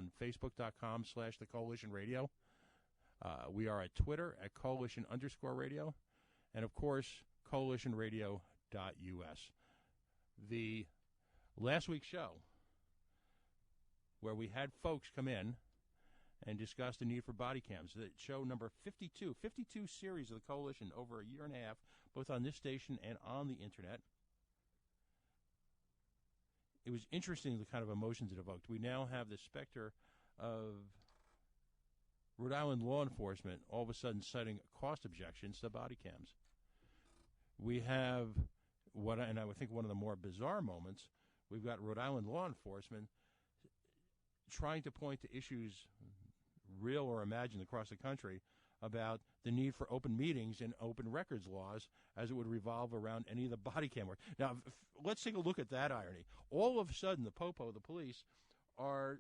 on Facebook.com/The Coalition Radio. We are at Twitter at Coalition_radio. And, of course, coalitionradio.us. The last week's show, where we had folks come in and discuss the need for body cams, the show number 52 series of the Coalition over a year and a half, both on this station and on the Internet. It was interesting the kind of emotions it evoked. We now have the specter of Rhode Island law enforcement all of a sudden citing cost objections to body cams. We have and I would think one of the more bizarre moments, we've got Rhode Island law enforcement trying to point to issues, real or imagined, across the country about the need for open meetings and open records laws as it would revolve around any of the body cam work. Now, let's take a look at that irony. All of a sudden, the police, are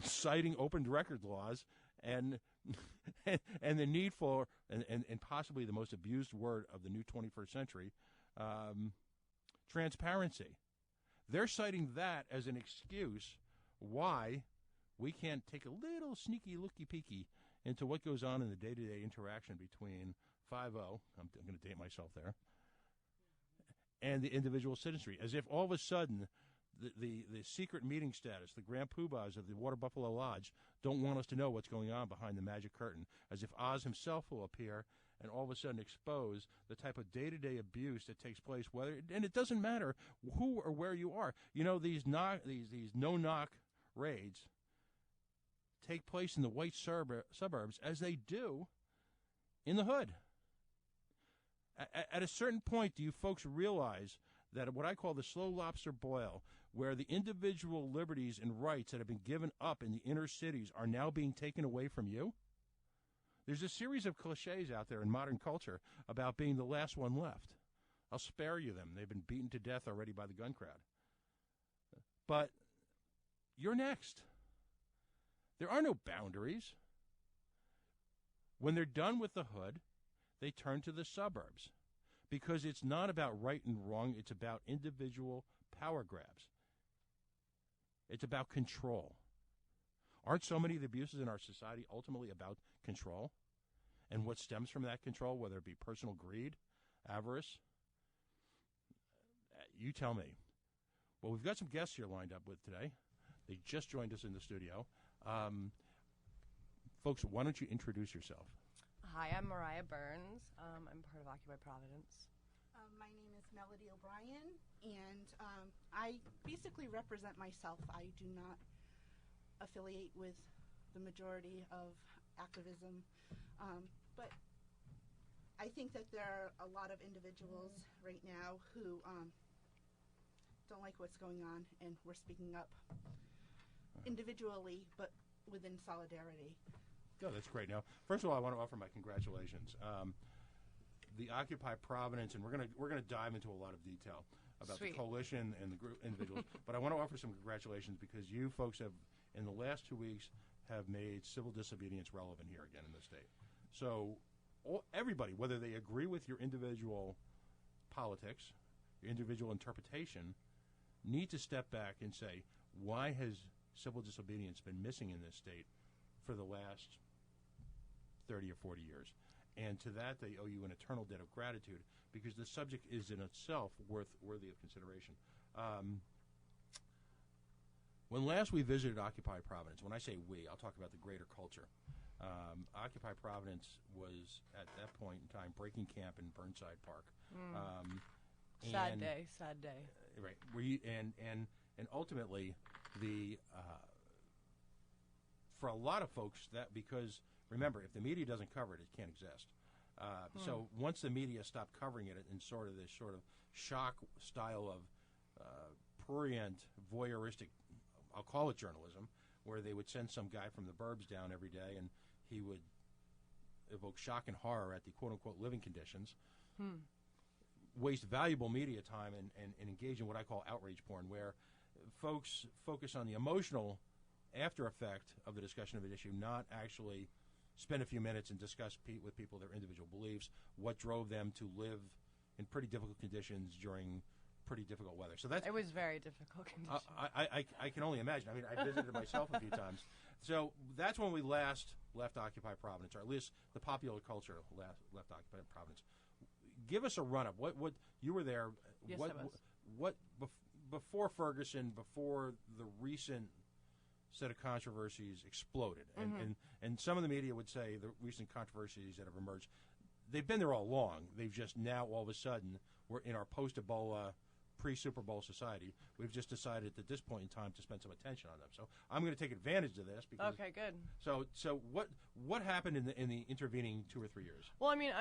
citing open records laws and the need for, and possibly the most abused word of the new 21st century, transparency. They're citing that as an excuse why we can't take a little sneaky looky-peeky into what goes on in the day-to-day interaction between 5-0, I'm going to date myself there, and the individual citizenry, as if all of a sudden the secret meeting status, the grand poobahs of the Water Buffalo Lodge don't want us to know what's going on behind the magic curtain, as if Oz himself will appear and all of a sudden expose the type of day-to-day abuse that takes place, and it doesn't matter who or where you are. You know, these no-knock raids take place in the white suburbs as they do in the hood. At a certain point, do you folks realize that what I call the slow lobster boil, where the individual liberties and rights that have been given up in the inner cities are now being taken away from you? There's a series of cliches out there in modern culture about being the last one left. I'll spare you them. They've been beaten to death already by the gun crowd. But you're next. There are no boundaries. When they're done with the hood, they turn to the suburbs, because it's not about right and wrong. It's about individual power grabs. It's about control. Aren't so many of the abuses in our society ultimately about control? And what stems from that control, whether it be personal greed, avarice? You tell me. Well, we've got some guests here lined up with today. They just joined us in the studio. Folks, why don't you introduce yourself? Hi, I'm Mariah Burns. I'm part of Occupy Providence. My name is Melody O'Brien, and I basically represent myself. I do not affiliate with the majority of activism, but I think that there are a lot of individuals right now who don't like what's going on, and we're speaking up individually, but within solidarity. Oh, that's great. Now, first of all, I want to offer my congratulations. The Occupy Providence, and we're gonna dive into a lot of detail about the coalition and the group individuals. But I want to offer some congratulations because you folks have, in the last 2 weeks, have made civil disobedience relevant here again in the state. So everybody, whether they agree with your individual politics, your individual interpretation, need to step back and say, why has civil disobedience been missing in this state for the last 30 or 40 years? And to that, they owe you an eternal debt of gratitude, because the subject is in itself worthy of consideration. When last we visited Occupy Providence, when I say we, I'll talk about the greater culture. Occupy Providence was, at that point in time, breaking camp in Burnside Park. Sad day. Right. And ultimately, for a lot of folks, that because, remember, if the media doesn't cover it, it can't exist. So once the media stopped covering it in sort of this sort of shock style of prurient, voyeuristic, I'll call it journalism, where they would send some guy from the burbs down every day and he would evoke shock and horror at the quote-unquote living conditions, waste valuable media time and engage in what I call outrage porn, where folks focus on the emotional after effect of the discussion of an issue, not actually spend a few minutes and discuss with people their individual beliefs, what drove them to live in pretty difficult conditions during pretty difficult weather. So that's It was very difficult conditions. I can only imagine. I mean, I visited myself a few times. So that's when we last left Occupy Providence, or at least the popular culture left Occupy Providence. Give us a run-up. What you were there. Yes, what, I was. What before Ferguson, before the recent set of controversies exploded, and some of the media would say the recent controversies that have emerged, they've been there all along. They've just now all of a sudden we're in our post-Ebola, pre-Super Bowl society. We've just decided at this point in time to spend some attention on them. So I'm going to take advantage of this because. Okay, good. So what happened in the intervening 2 or 3 years? Well, I mean,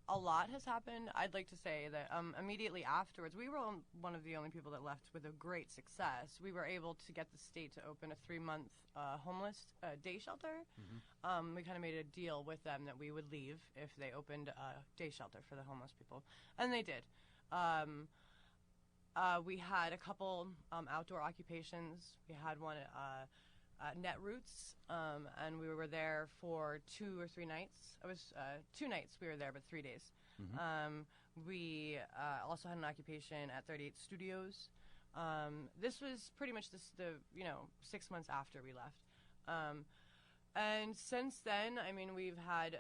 a lot has happened. I'd like to say that immediately afterwards, we were one of the only people that left with a great success. We were able to get the state to open a 3-month homeless day shelter. Mm-hmm. We kind of made a deal with them that we would leave if they opened a day shelter for the homeless people, and they did. We had a couple outdoor occupations. We had one at Netroots, and we were there for 2 or 3 nights. It was 2 nights we were there, but 3 days. Mm-hmm. We also had an occupation at 38 Studios. This was pretty much the 6 months after we left. And since then, I mean, we've had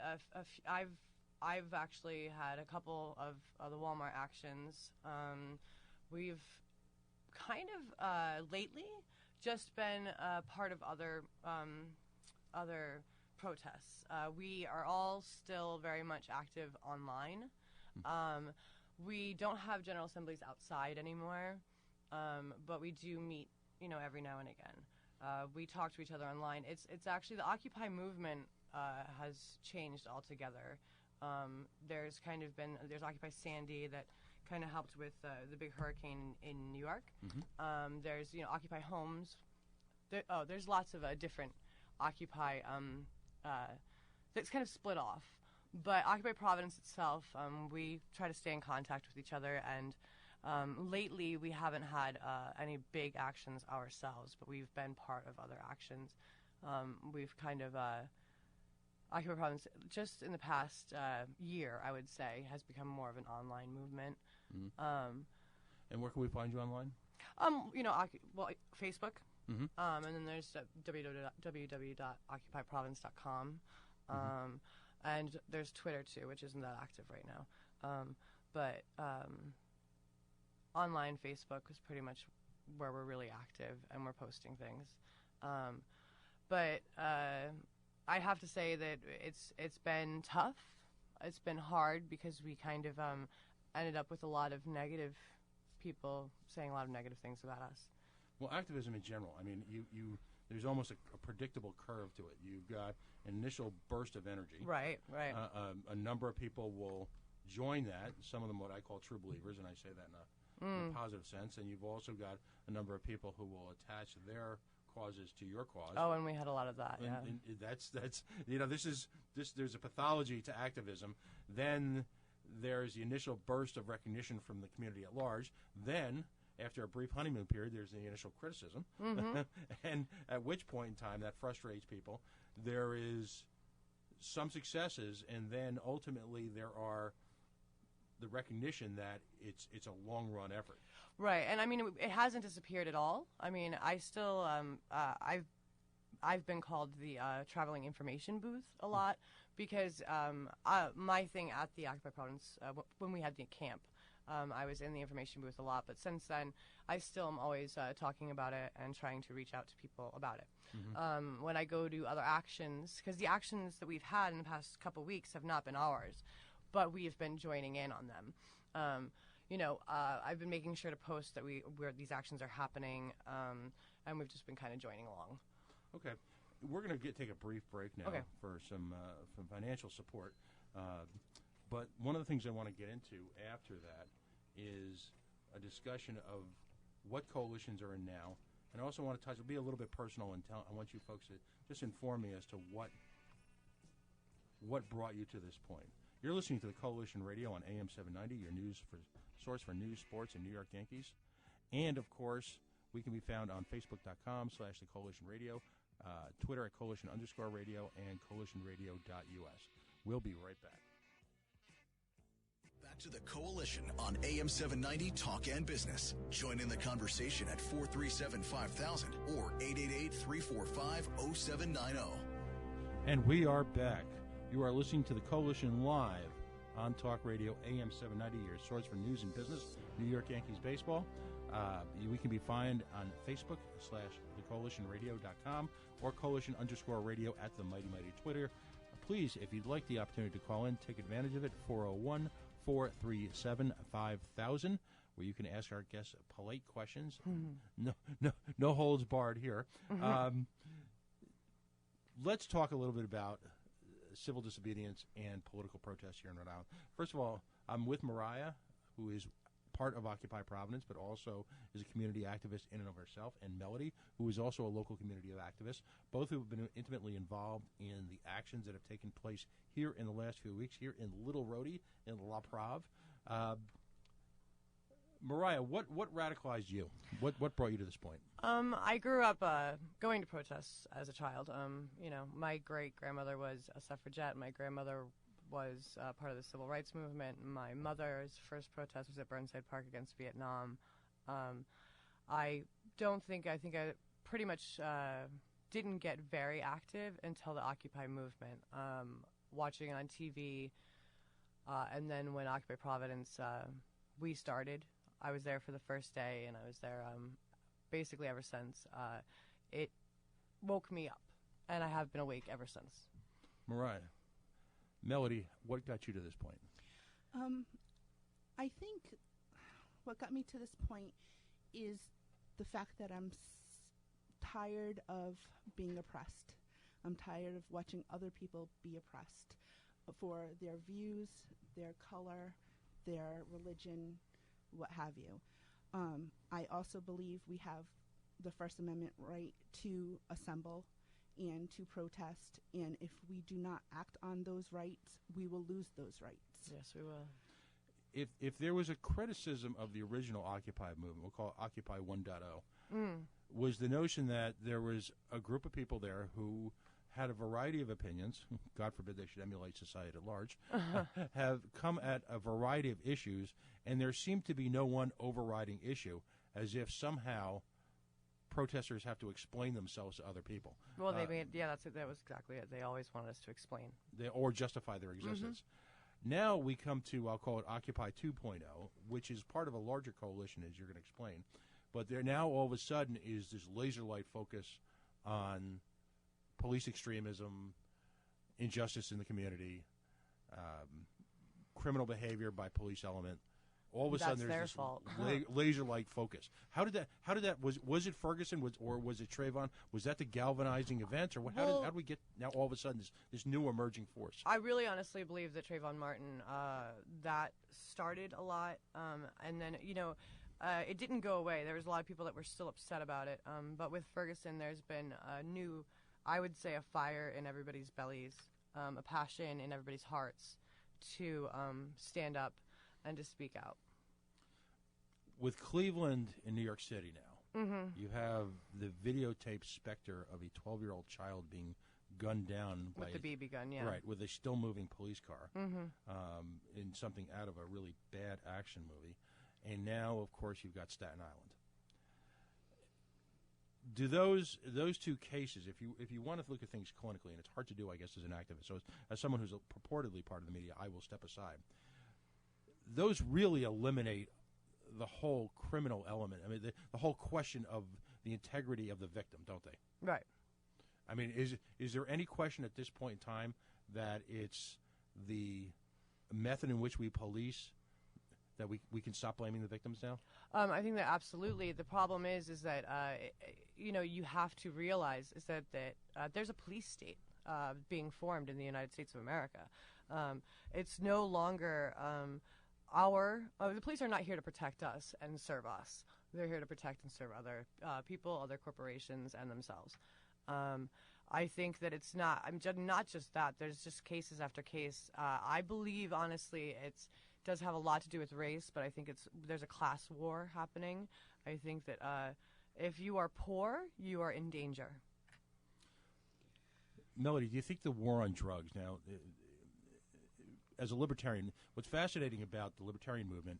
I've actually had a couple of the Walmart actions. We've kind of lately just been part of other protests. We are all still very much active online. We don't have general assemblies outside anymore, but we do meet, every now and again. We talk to each other online. It's actually the Occupy movement has changed altogether. There's Occupy Sandy that kind of helped with the big hurricane in New York. Mm-hmm. There's Occupy Homes. There's lots of different Occupy that's kind of split off. But Occupy Providence itself, we try to stay in contact with each other, and lately we haven't had any big actions ourselves, but we've been part of other actions. We've kind of Occupy Providence, just in the past year, I would say, has become more of an online movement. Mm-hmm. And where can we find you online? Facebook. Mm-hmm. And then there's www.occupyprovidence.com. Mm-hmm. And there's Twitter, too, which isn't that active right now. But online Facebook is pretty much where we're really active, and we're posting things. But I have to say that it's been tough. It's been hard because we kind of ended up with a lot of negative people saying a lot of negative things about us. Well, activism in general, I mean, there's almost a predictable curve to it. You've got an initial burst of energy. Right. A number of people will join that, some of them what I call true believers, and I say that in a positive sense. And you've also got a number of people who will attach their causes to your cause. Oh, and we had a lot of that, yeah. And that's there's a pathology to activism. Then there's the initial burst of recognition from the community at large. Then, after a brief honeymoon period, there's the initial criticism. Mm-hmm. And at which point in time, that frustrates people. There is some successes, and then ultimately there are the recognition that it's a long-run effort. Right, and I mean, it hasn't disappeared at all. I mean, I still, I've been called the traveling information booth a lot because my thing at the Occupy Providence, when we had the camp, I was in the information booth a lot. But since then, I still am always talking about it and trying to reach out to people about it. Mm-hmm. When I go to other actions, because the actions that we've had in the past couple weeks have not been ours, but we have been joining in on them. I've been making sure to post that where these actions are happening, and we've just been kind of joining along. Okay. We're going to take a brief break now for some financial support. But one of the things I want to get into after that is a discussion of what coalitions are in now. And I also want to it'll be a little bit personal, and I want you folks to just inform me as to what brought you to this point. You're listening to the Coalition Radio on AM 790, your source for news, sports, and New York Yankees. And, of course, we can be found on Facebook.com/The Coalition Radio, Twitter at Coalition_radio, and CoalitionRadio.us. We'll be right back. to the Coalition on AM 790 Talk and Business. Join in the conversation at 437-5000 or 888-345-0790. And we are back. You are listening to the Coalition live on Talk Radio AM 790, your source for news and business, New York Yankees baseball. We can be found on Facebook /thecoalitionradio.com or coalition_radio at the Mighty Mighty Twitter. Please, if you'd like the opportunity to call in, take advantage of it. 401-437-5000, where you can ask our guests polite questions. No holds barred here. Let's talk a little bit about civil disobedience and political protests here in Rhode Island. First of all, I'm with Mariah, who is part of Occupy Providence, but also is a community activist in and of herself, and Melody, who is also a local community of activists, both who have been intimately involved in the actions that have taken place here in the last few weeks, here in Little Rhodey, in La Prave. Mariah, what radicalized you? What brought you to this point? I grew up going to protests as a child. My great-grandmother was a suffragette. My grandmother was part of the civil rights movement. My mother's first protest was at Burnside Park against Vietnam. I think I pretty much didn't get very active until the Occupy movement, watching it on TV, and then when Occupy Providence we started, I was there for the first day, and I was there basically ever since. It woke me up, and I have been awake ever since. Mariah. Melody, what got you to this point? I think what got me to this point is the fact that I'm tired of being oppressed. I'm tired of watching other people be oppressed for their views, their color, their religion, what have you. I also believe we have the First Amendment right to assemble and to protest, and if we do not act on those rights, we will lose those rights. Yes, we will. If there was a criticism of the original Occupy movement, we'll call it Occupy 1.0, was the notion that there was a group of people there who had a variety of opinions, God forbid they should emulate society at large, have come at a variety of issues, and there seemed to be no one overriding issue, as if somehow protesters have to explain themselves to other people. Well, that was exactly it. They always wanted us to explain. Or justify their existence. Now we come to, I'll call it Occupy 2.0, which is part of a larger coalition, as you're going to explain. But there now all of a sudden is this laser-light focus on police extremism, injustice in the community, criminal behavior by police element. All of a sudden, there's this laser-light focus. How did that? Was it Ferguson? Or was it Trayvon? Was that the galvanizing event, or how did we get now all of a sudden this new emerging force? I really honestly believe that Trayvon Martin that started a lot, and then it didn't go away. There was a lot of people that were still upset about it. But with Ferguson, there's been a new, I would say, a fire in everybody's bellies, a passion in everybody's hearts to stand up and to speak out. With Cleveland and New York City now, you have the videotaped specter of a 12-year-old child being gunned down with the BB gun, right, with a still-moving police car, in something out of a really bad action movie. And now, of course, you've got Staten Island. Do those two cases, if you want to look at things clinically, and it's hard to do, I guess, as an activist, so as someone who's purportedly part of the media, I will step aside. Those really eliminate the whole criminal element. I mean, the whole question of the integrity of the victim, don't they? Right. I mean, is there any question at this point in time that it's the method in which we police that we can stop blaming the victims now? I think that absolutely. The problem is that you have to realize is that there's a police state being formed in the United States of America. It's no longer the police are not here to protect us and serve us. They're here to protect and serve other people, other corporations, and themselves. I think that it's not. Not just that. There's just cases after case. I believe, honestly, it does have a lot to do with race, but I think there's a class war happening. I think that if you are poor, you are in danger. Melody, do you think the war on drugs now? as a libertarian, what's fascinating about the libertarian movement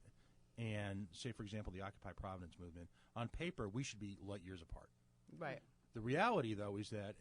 and, say, for example, the Occupy Providence movement, on paper, we should be light years apart. Right. The reality, though, is that